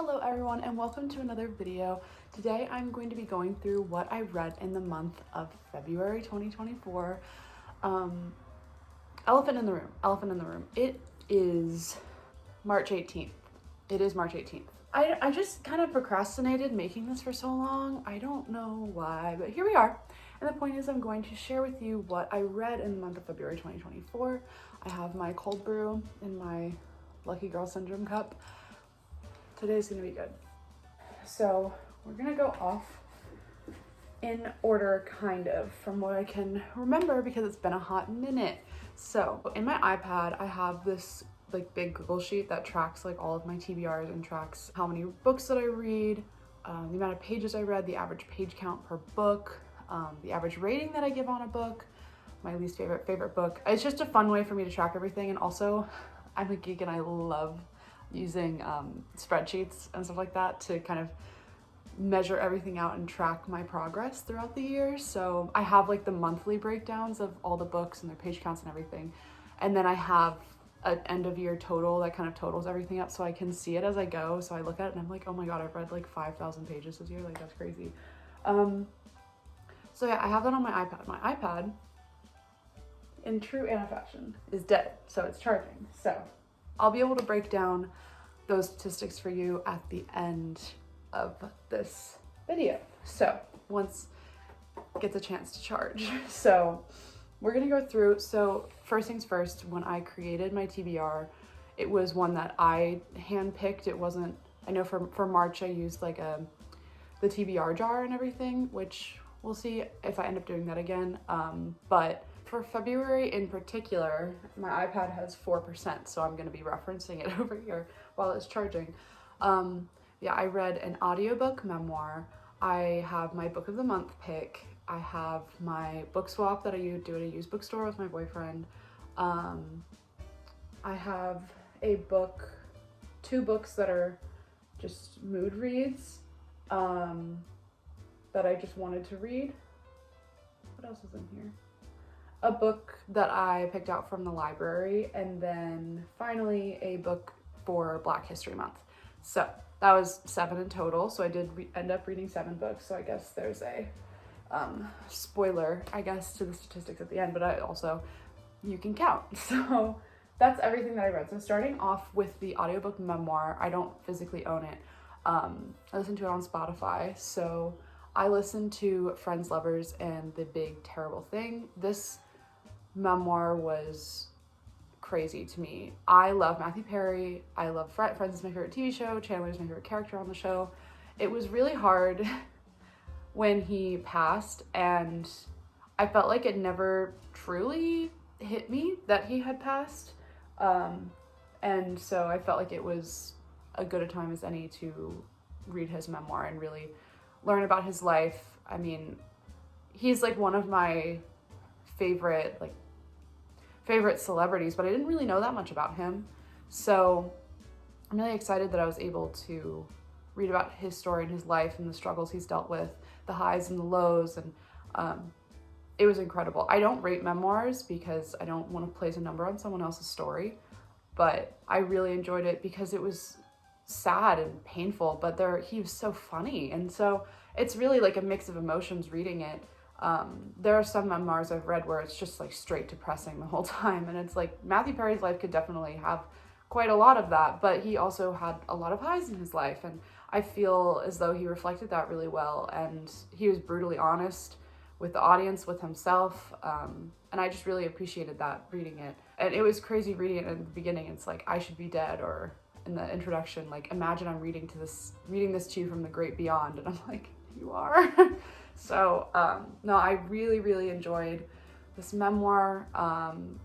Hello everyone and welcome to another video. Today I'm going to be going through what I read in the month of February 2024. Elephant in the room. It is March 18th. It is March 18th. I just kind of procrastinated making this for so long. I don't know why, but here we are. And the point is I'm going to share with you what I read in the month of February 2024. I have my cold brew in my Lucky Girl Syndrome cup. Today's gonna be good. So we're gonna go off in order, kind of, from what I can remember because it's been a hot minute. So in my iPad, I have this like big Google sheet that tracks like all of my TBRs and tracks how many books that I read, the amount of pages I read, the average page count per book, the average rating that I give on a book, my least favorite book. It's just a fun way for me to track everything. And also I'm a geek and I love using spreadsheets and stuff like that to kind of measure everything out and track my progress throughout the year. So I have like the monthly breakdowns of all the books and their page counts and everything. And then I have an end of year total that kind of totals everything up so I can see it as I go. So I look at it and I'm like, oh my God, I've read like 5,000 pages this year. Like that's crazy. So yeah, I have that on my iPad. My iPad, in true Anna fashion, is dead. So it's charging. So I'll be able to break down those statistics for you at the end of this video. So once it gets a chance to charge. So we're gonna go through. So first things first, when I created my TBR, it was one that I handpicked. It wasn't, I know for March I used like the TBR jar and everything, which we'll see if I end up doing that again. But for February in particular, my iPad has 4%, so I'm gonna be referencing it over here while it's charging. Yeah, I read an audiobook memoir. I have my book of the month pick. I have my book swap that I do at a used bookstore with my boyfriend. I have two books that are just mood reads that I just wanted to read. What else is in here? A book that I picked out from the library, and then finally a book for Black History Month. So that was 7 in total. So I did end up reading 7 books. So I guess there's a spoiler, I guess, to the statistics at the end, but you can count. So that's everything that I read. So starting off with the audiobook memoir, I don't physically own it. I listen to it on Spotify. So I listened to Friends, Lovers, and The Big Terrible Thing. This memoir was crazy to me. I love Matthew Perry. I love Friends is my favorite TV show. Chandler is my favorite character on the show. It was really hard when he passed, and I felt like it never truly hit me that he had passed. And so I felt like it was as good a time as any to read his memoir and really learn about his life. I mean, he's like one of my favorite celebrities, but I didn't really know that much about him. So I'm really excited that I was able to read about his story and his life and the struggles he's dealt with, the highs and the lows, and it was incredible. I don't rate memoirs because I don't want to place a number on someone else's story, but I really enjoyed it because it was sad and painful, but he was so funny, and so it's really like a mix of emotions reading it. There are some memoirs I've read where it's just like straight depressing the whole time, and it's like Matthew Perry's life could definitely have quite a lot of that, but he also had a lot of highs in his life, and I feel as though he reflected that really well, and he was brutally honest with the audience, with himself, and I just really appreciated that reading it. And it was crazy reading it in the beginning. It's like, I should be dead, or in the introduction, like, imagine I'm reading this to you from the great beyond, and I'm like, you are. So no, I really enjoyed this memoir.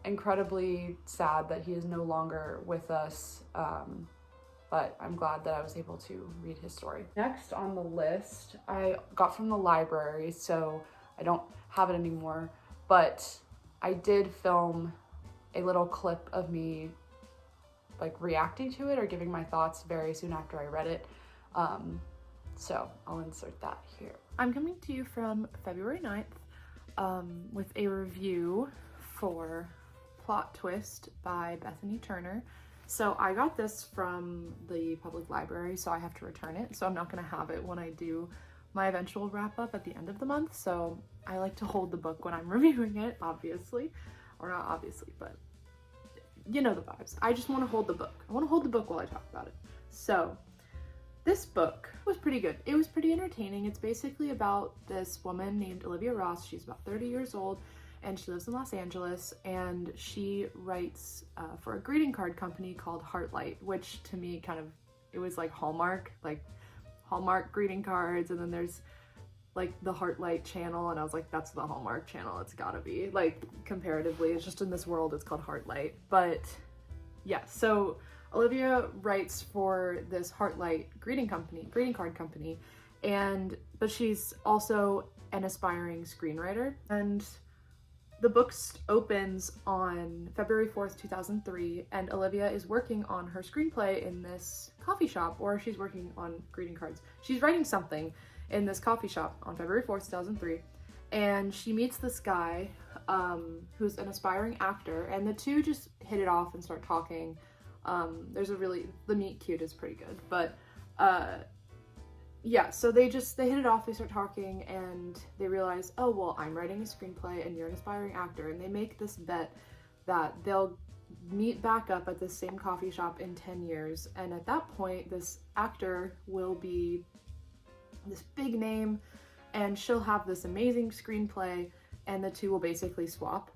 Incredibly sad that he is no longer with us, but I'm glad that I was able to read his story. Next on the list, I got from the library, so I don't have it anymore, but I did film a little clip of me like reacting to it or giving my thoughts very soon after I read it. So I'll insert that here. I'm coming to you from February 9th with a review for Plot Twist by Bethany Turner. So I got this from the public library, so I have to return it. So I'm not gonna have it when I do my eventual wrap up at the end of the month. So I like to hold the book when I'm reviewing it, obviously. Or not obviously, but you know the vibes. I just want to hold the book. I want to hold the book while I talk about it. So this book was pretty good. It was pretty entertaining. It's basically about this woman named Olivia Ross. She's about 30 years old and she lives in Los Angeles, and she writes for a greeting card company called Heartlight, which to me it was like Hallmark greeting cards, and then there's like the Heartlight channel, and I was like, that's the Hallmark channel, it's gotta be, like, comparatively, it's just in this world, it's called Heartlight. But yeah, so Olivia writes for this Heartlight greeting card company, but she's also an aspiring screenwriter, and the book opens on February 4th, 2003, and Olivia is working on her screenplay in this coffee shop, or she's working on greeting cards. She's writing something in this coffee shop on February 4th, 2003, and she meets this guy who's an aspiring actor, and the two just hit it off and start talking. The meet cute is pretty good, but yeah, so they hit it off, they start talking, and they realize, oh, well, I'm writing a screenplay and you're an aspiring actor, and they make this bet that they'll meet back up at the same coffee shop in 10 years, and at that point, this actor will be this big name, and she'll have this amazing screenplay, and the two will basically swap,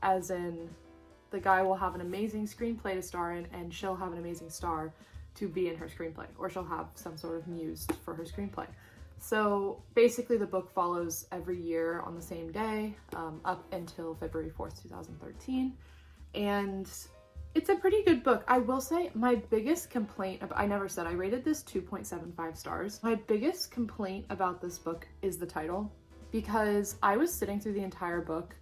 as in the guy will have an amazing screenplay to star in, and she'll have an amazing star to be in her screenplay, or she'll have some sort of muse for her screenplay. So basically the book follows every year on the same day, up until February 4th, 2013, and it's a pretty good book. I will say my biggest complaint, I rated this 2.75 stars. My biggest complaint about this book is the title, because I was sitting through the entire book,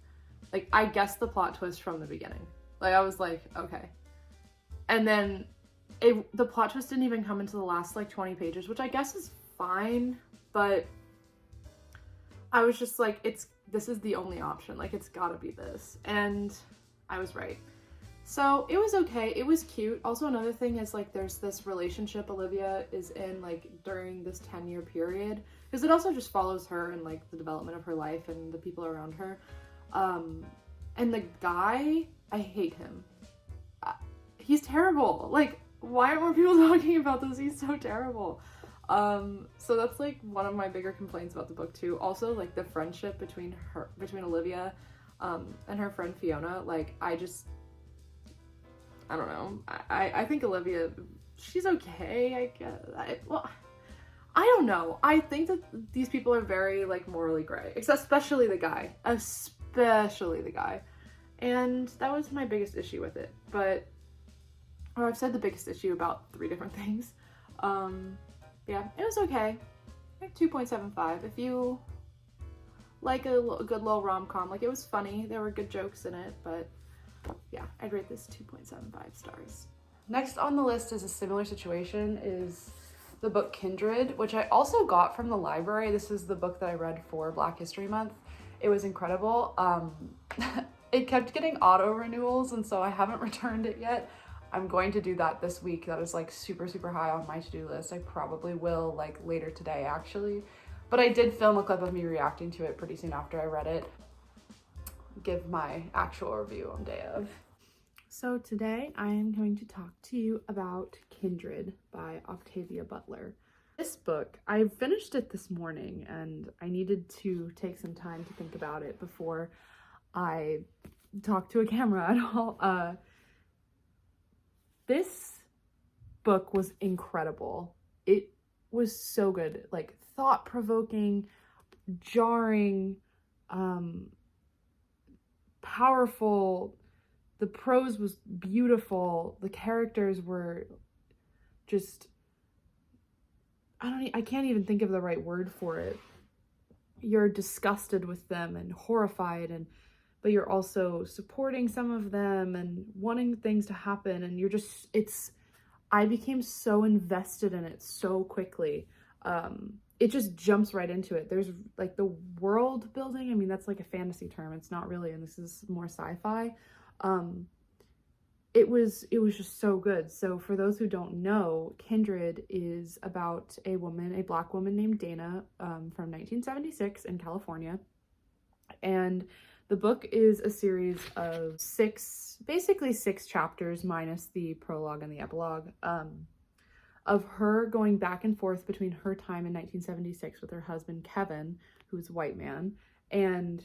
like, I guessed the plot twist from the beginning. Like, I was like, okay. And then the plot twist didn't even come into the last, like, 20 pages, which I guess is fine, but I was just like, this is the only option. Like, it's gotta be this. And I was right. So it was okay. It was cute. Also, another thing is, like, there's this relationship Olivia is in, like, during this 10-year period, because it also just follows her and, like, the development of her life and the people around her. And the guy, I hate him. He's terrible. Like, why aren't more people talking about this? He's so terrible. So that's, like, one of my bigger complaints about the book too. Also, like, the friendship between Olivia and her friend Fiona. Like, I don't know. I think Olivia, she's okay, I guess. I don't know. I think that these people are very, like, morally gray. Especially the guy. And that was my biggest issue with it. Or I've said the biggest issue about 3 different things. Yeah, it was okay. Like 2.75. If you like a good little rom-com, like, it was funny. There were good jokes in it, but yeah, I'd rate this 2.75 stars. Next on the list is a similar situation, is the book Kindred, which I also got from the library. This is the book that I read for Black History Month. It was incredible. It kept getting auto renewals, and so I haven't returned it yet. I'm going to do that this week. That is, like, super, super high on my to-do list. I probably will, like, later today, actually. But I did film a clip of me reacting to it pretty soon after I read it. Give my actual review on day of. So today I am going to talk to you about Kindred by Octavia Butler. This book, I finished it this morning, and I needed to take some time to think about it before I talk to a camera at all. This book was incredible. It was so good, like, thought-provoking, jarring, powerful. The prose was beautiful. The characters were just, I can't even think of the right word for it. You're disgusted with them and horrified, but you're also supporting some of them and wanting things to happen, and you're just, I became so invested in it so quickly. It just jumps right into it. There's, like, the world building. I mean, that's, like, a fantasy term. It's not really, and this is more sci-fi. it was just so good. So for those who don't know, Kindred is about a Black woman named Dana, from 1976 in California. And the book is a series of basically six chapters minus the prologue and the epilogue, of her going back and forth between her time in 1976 with her husband Kevin, who's a white man, and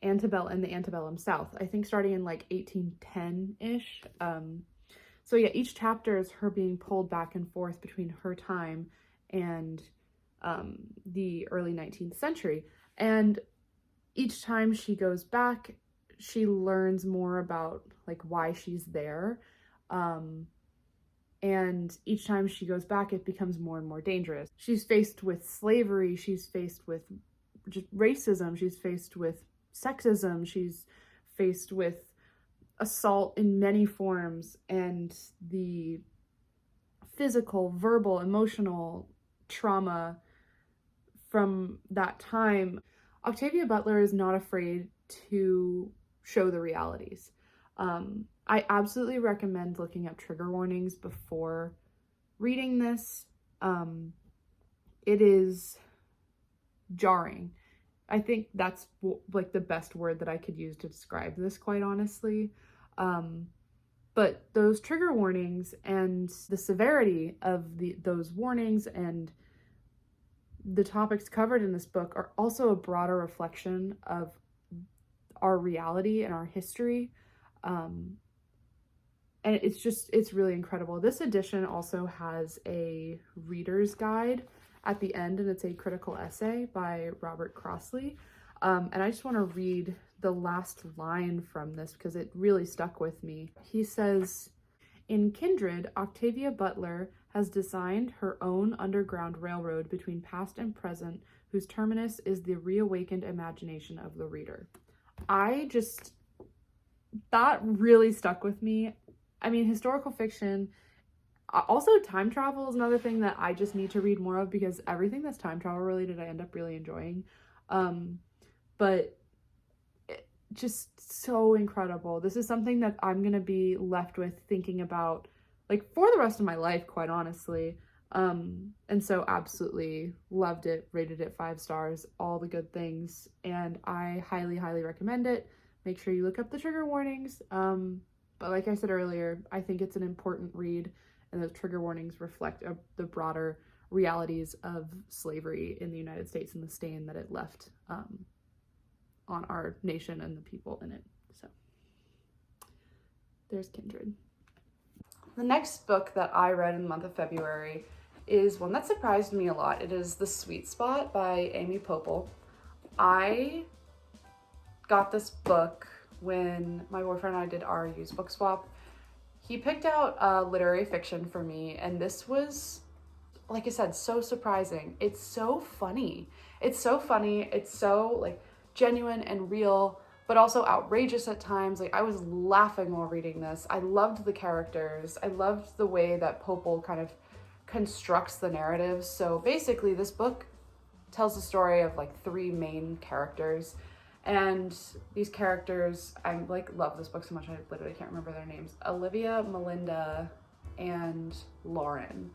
the antebellum South, I think starting in like 1810-ish. So yeah, each chapter is her being pulled back and forth between her time and the early 19th century. And each time she goes back, she learns more about like why she's there. And each time she goes back, it becomes more and more dangerous. She's faced with slavery, she's faced with just racism, she's faced with sexism, she's faced with assault in many forms, and the physical, verbal, emotional trauma from that time. Octavia Butler is not afraid to show the realities. I absolutely recommend looking up trigger warnings before reading this. It is jarring. I think that's like the best word that I could use to describe this, quite honestly. But those trigger warnings and the severity of those warnings and the topics covered in this book are also a broader reflection of our reality and our history. And it's really incredible. This edition also has a reader's guide at the end, and it's a critical essay by Robert Crossley. And I just want to read the last line from this because it really stuck with me. He says, "In Kindred, Octavia Butler has designed her own underground railroad between past and present, whose terminus is the reawakened imagination of the reader." That really stuck with me. I mean, historical fiction, also time travel is another thing that I just need to read more of, because everything that's time travel related I end up really enjoying. But just so incredible. This is something that I'm gonna be left with thinking about like for the rest of my life, quite honestly. And so absolutely loved it, rated it 5 stars, all the good things, and I highly, highly recommend it. Make sure you look up the trigger warnings. But like I said earlier, I think it's an important read, and those trigger warnings reflect the broader realities of slavery in the United States and the stain that it left on our nation and the people in it. So there's Kindred. The next book that I read in the month of February is one that surprised me a lot. It is The Sweet Spot by Amy Pople. I got this book when my boyfriend and I did our used book swap. He picked out literary fiction for me, and this was, like I said, so surprising. It's so funny. It's so like genuine and real, but also outrageous at times. Like, I was laughing while reading this. I loved the characters. I loved the way that Pople kind of constructs the narrative. So basically, this book tells the story of like 3 main characters. And these characters, I like love this book so much I literally can't remember their names. Olivia, Melinda, and Lauren.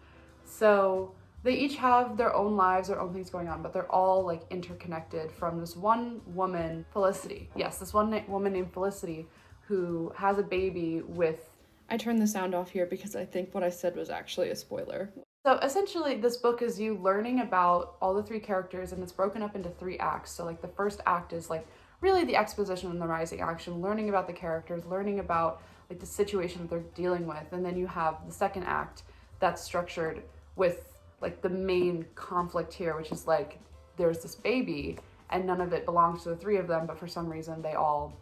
So they each have their own lives, their own things going on, but they're all like interconnected from this one woman, Felicity. Yes, this one woman named Felicity, who has a baby with... I turned the sound off here because I think what I said was actually a spoiler. So essentially, this book is you learning about all the 3 characters, and it's broken up into 3 acts. So like the first act is like really the exposition and the rising action, learning about the characters, learning about like the situation that they're dealing with. And then you have the second act that's structured with like the main conflict here, which is like there's this baby and none of it belongs to the 3 of them, but for some reason they all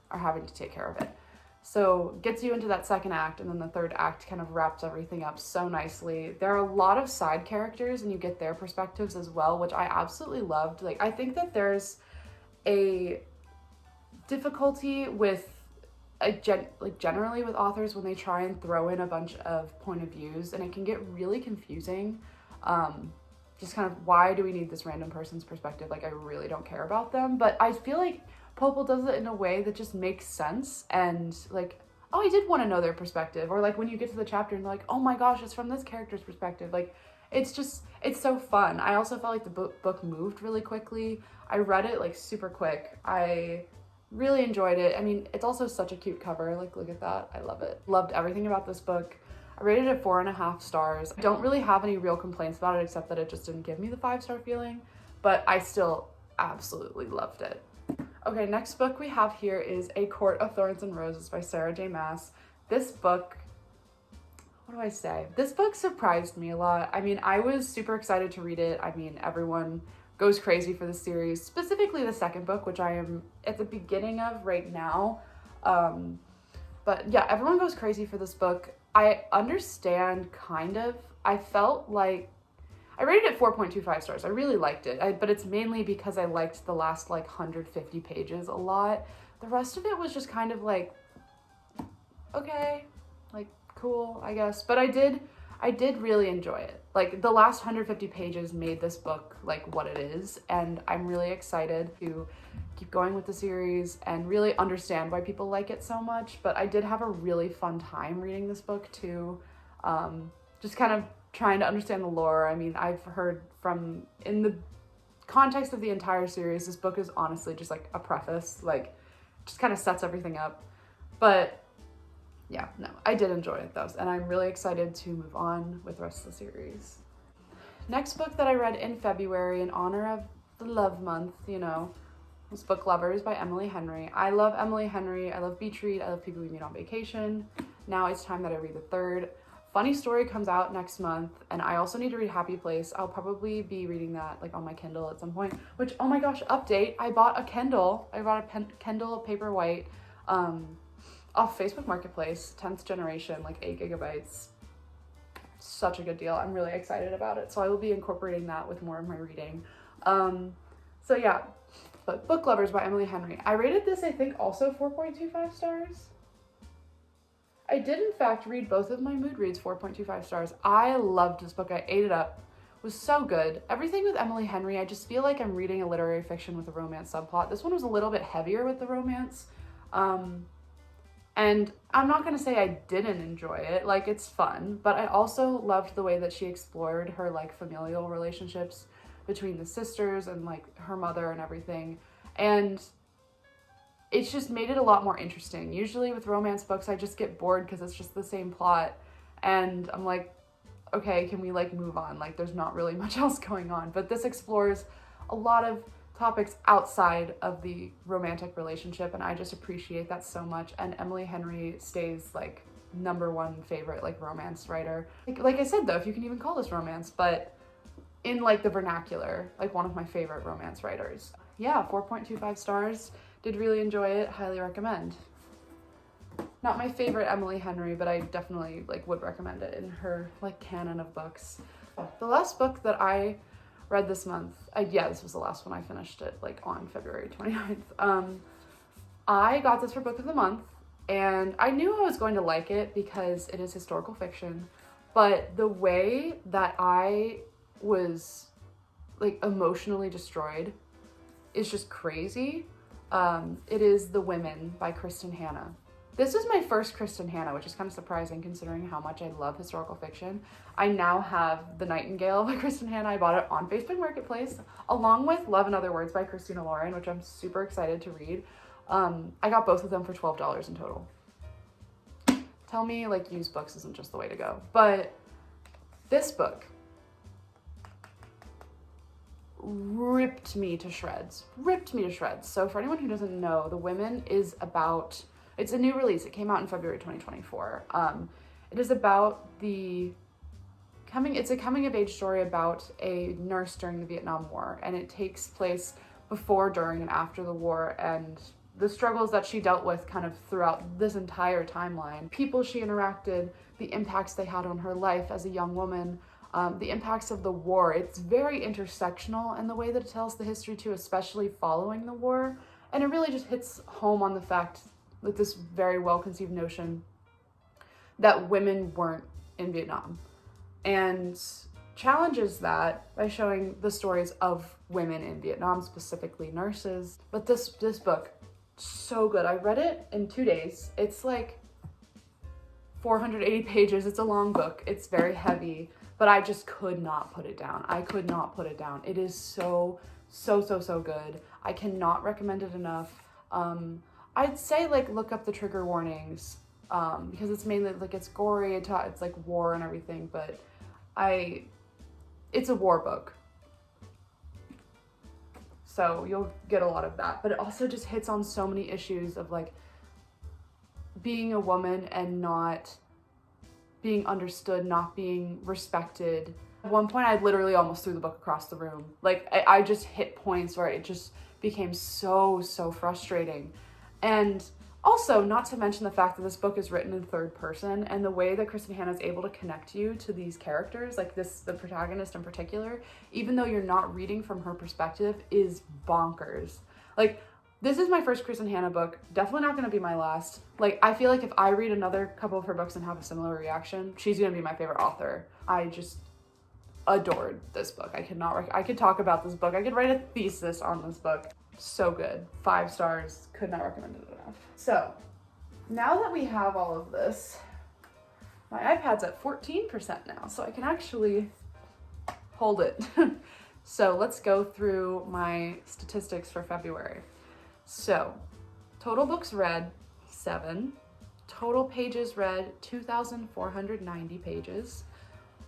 are having to take care of it. So gets you into that second act, and then the third act kind of wraps everything up so nicely. There are a lot of side characters and you get their perspectives as well, which I absolutely loved. Like, I think that there's a difficulty with generally with authors when they try and throw in a bunch of point of views, and it can get really confusing. Just kind of, why do we need this random person's perspective? Like, I really don't care about them, but I feel like Pople does it in a way that just makes sense, and like oh, I did want to know their perspective. Or like when you get to the chapter and they're like, oh my gosh, it's from this character's perspective. Like, it's so fun. I also felt like the book moved really quickly. I read it like super quick. I really enjoyed it. I mean, it's also such a cute cover. Like, look at that. I love it. Loved everything about this book. I rated it 4.5 stars. I don't really have any real complaints about it except that it just didn't give me the 5-star feeling, but I still absolutely loved it. Okay, next book we have here is A Court of Thorns and Roses by Sarah J. Maas. This book, what do I say? This book surprised me a lot. I mean, I was super excited to read it. I mean, everyone goes crazy for the series, specifically the second book, which I am at the beginning of right now. But yeah, everyone goes crazy for this book. I understand, kind of. I felt like I rated it 4.25 stars. I really liked it, but it's mainly because I liked the last like 150 pages a lot. The rest of it was just kind of like, okay, like cool, I guess. But I did really enjoy it. Like the last 150 pages made this book like what it is, and I'm really excited to keep going with the series and really understand why people like it so much. But I did have a really fun time reading this book too. Just kind of trying to understand the lore. I mean, I've heard from, in the context of the entire series, this book is honestly just like a preface, like just kind of sets everything up. But yeah, no, I did enjoy it though, and I'm really excited to move on with the rest of the series. Next book that I read in February in honor of the love month, you know, was Book Lovers by Emily Henry. I love Emily Henry. I love Beach Read. I love People We Meet on Vacation. Now it's time that I read the third. Funny Story comes out next month, and I also need to read Happy Place. I'll probably be reading that like on my Kindle at some point, which, oh my gosh, update. I bought a Kindle. I bought a Kindle Paperwhite off Facebook Marketplace, 10th generation, like 8 gigabytes. Such a good deal. I'm really excited about it. So I will be incorporating that with more of my reading. So yeah, but Book Lovers by Emily Henry. I rated this, I think, also 4.25 stars. I did, in fact, read both of my mood reads 4.25 stars. I loved this book. I ate it up. It was so good. Everything with Emily Henry, I just feel like I'm reading a literary fiction with a romance subplot. This one was a little bit heavier with the romance. And I'm not going to say I didn't enjoy it. Like, it's fun. But I also loved the way that she explored her, like, familial relationships between the sisters and, like, her mother and everything. And it's just made it a lot more interesting. Usually with romance books, I just get bored because it's just the same plot. And I'm like, okay, can we like move on? Like there's not really much else going on. But this explores a lot of topics outside of the romantic relationship. And I just appreciate that so much. And Emily Henry stays like #1 favorite like romance writer. Like I said though, if you can even call this romance, but in like the vernacular, like one of my favorite romance writers. Yeah, 4.25 stars. Did really enjoy it. Highly recommend. Not my favorite Emily Henry, but I definitely like would recommend it in her like canon of books. The last book that I read this month, this was the last one. I finished it like on February 29th. I got this for Book of the Month, and I knew I was going to like it because it is historical fiction, but the way that I was like emotionally destroyed is just crazy. It is The Women by Kristen Hanna. This is my first Kristen Hanna, which is kind of surprising considering how much I love historical fiction. I now have The Nightingale by Kristen Hanna. I bought it on Facebook Marketplace, along with Love and Other Words by Christina Lauren, which I'm super excited to read. I got both of them for $12 in total. Tell me, like, used books isn't just the way to go. But this book ripped me to shreds. So for anyone who doesn't know, The Women is about, it's a new release. It came out in February 2024. It is about it's a coming of age story about a nurse during the Vietnam War, and it takes place before, during, and after the war, and the struggles that she dealt with kind of throughout this entire timeline. People she interacted, the impacts they had on her life as a young woman, the impacts of the war. It's very intersectional in the way that it tells the history too, especially following the war. And it really just hits home on the fact with this very well-conceived notion that women weren't in Vietnam, and challenges that by showing the stories of women in Vietnam, specifically nurses. But this book, so good. I read it in 2 days. It's like 480 pages. It's a long book. It's very heavy, but I just could not put it down. I could not put it down. It is so good. I cannot recommend it enough. I'd say like look up the trigger warnings, because it's mainly like it's gory, it's like war and everything, but it's a war book. So you'll get a lot of that, but it also just hits on so many issues of like being a woman and not being understood, not being respected. At one point I literally almost threw the book across the room. Like I just hit points where it just became so frustrating. And also, not to mention the fact that this book is written in third person, and the way that Kristen Hanna is able to connect you to these characters, like the protagonist in particular, even though you're not reading from her perspective, is bonkers. Like, this is my first Kristen Hanna book, definitely not going to be my last. Like, I feel like if I read another couple of her books and have a similar reaction, she's going to be my favorite author. I just adored this book. I could talk about this book. I could write a thesis on this book. So good. 5 stars. Could not recommend it enough. So now that we have all of this, my iPad's at 14% now, so I can actually hold it. So let's go through my statistics for February. So total books read, 7. Total pages read, 2,490 pages.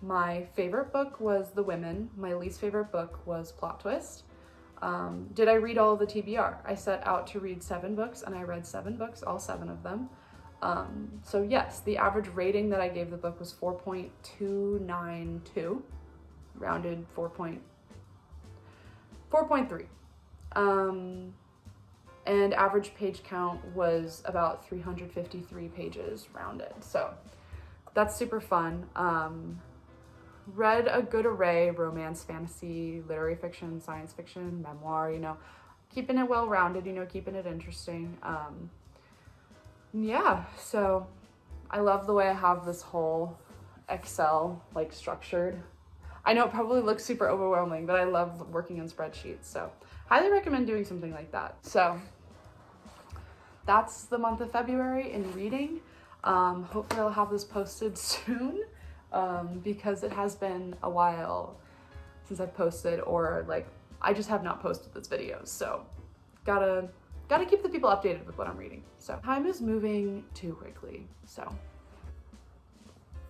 My favorite book was The Women. My least favorite book was Plot Twist. Did I read all of the TBR? I set out to read 7 books and I read 7 books, all 7 of them. So yes, the average rating that I gave the book was 4.292, rounded 4.3. And average page count was about 353 pages rounded. So that's super fun. Read a good array: romance, fantasy, literary fiction, science fiction, memoir, keeping it well-rounded, keeping it interesting. Yeah, so I love the way I have this whole Excel like structured. I know it probably looks super overwhelming, but I love working in spreadsheets, so highly recommend doing something like that. So that's the month of February in reading. Hopefully I'll have this posted soon. Because it has been a while since I've posted, or like I just have not posted this video, so gotta keep the people updated with what I'm reading. So time is moving too quickly,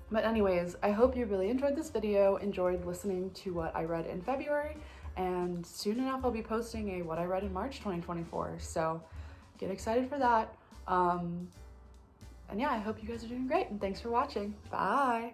but anyways, I hope you really enjoyed this video, enjoyed listening to what I read in February, and soon enough I'll be posting a what I read in March 2024, so get excited for that. And yeah, I hope you guys are doing great, and thanks for watching. Bye.